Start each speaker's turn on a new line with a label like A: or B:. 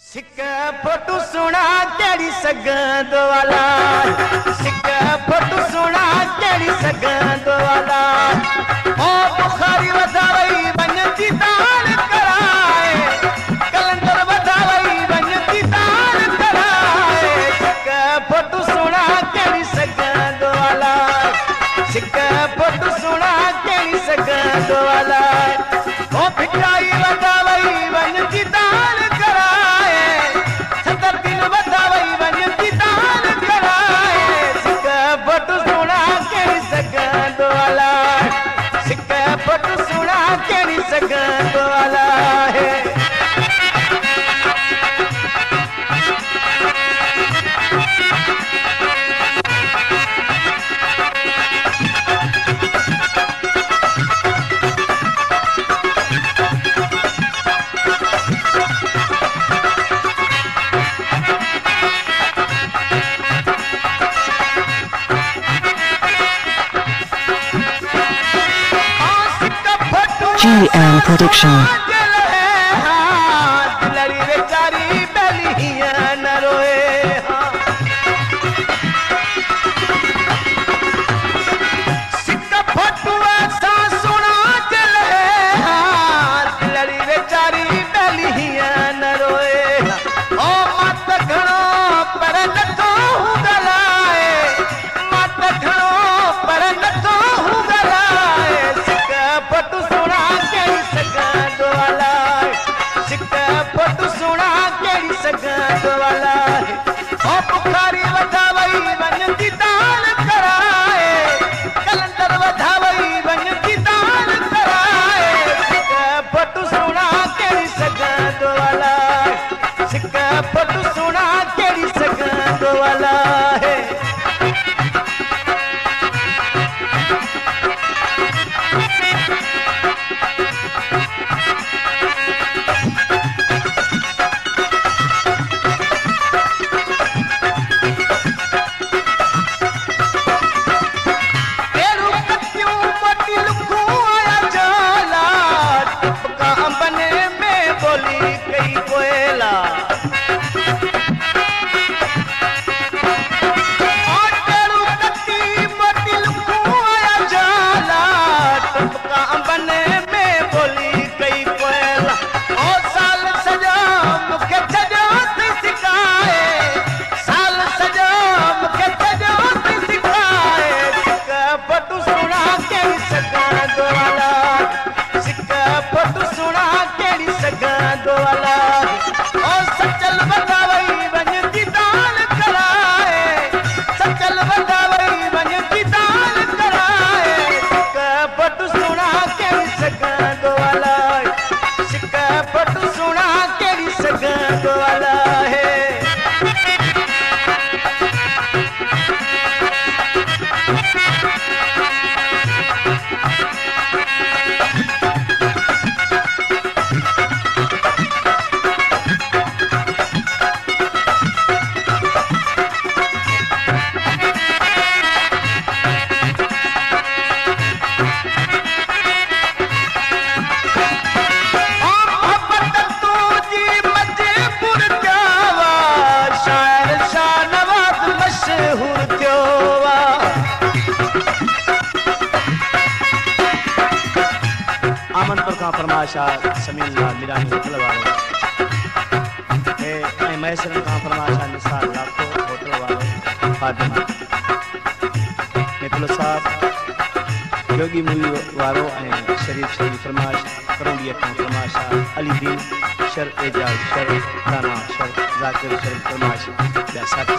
A: सिक फोटू सुना तेरी सगंद वाला, सिक फोटू सुना तेरी सगंद वाला। ओ बुखारी वधावई वञती दान कराए, कलंदर वधावई वञती दान कराए। सिक फोटू सुना तेरी सगंद वाला, सिक फोटू सुना तेरी सगंद वाला। ओ भिटाई वधावई वञती दान कराए, छतर दिन वधावई वञती दान कराए। सिक फोटू सुना तेरी सगंद वाला, सिक फोटू सुना तेरी सगंद वाला है।
B: GM Production.
A: सगंद वाला है। ओ बुखारी वधावई वञती दान कराए, कलंदर वधावई वञती दान कराए। सिक फोटू सुना तेरी सगंद वाला, सिक फोटू सुना तेरी सगंद वाला है। आमनपुर का फरमाशा समीन लाल मिरानी होटल वालों ए महेश्वरन का फरमाशा निसार लाखों होटल वालों फातिमा मितलो साहब योगी मूवी वालों शरीफ फरमाश करोड़िया का फरमाशा अली दीन शर एजाज शर राना शर जाकिर शर फरमाश या साथी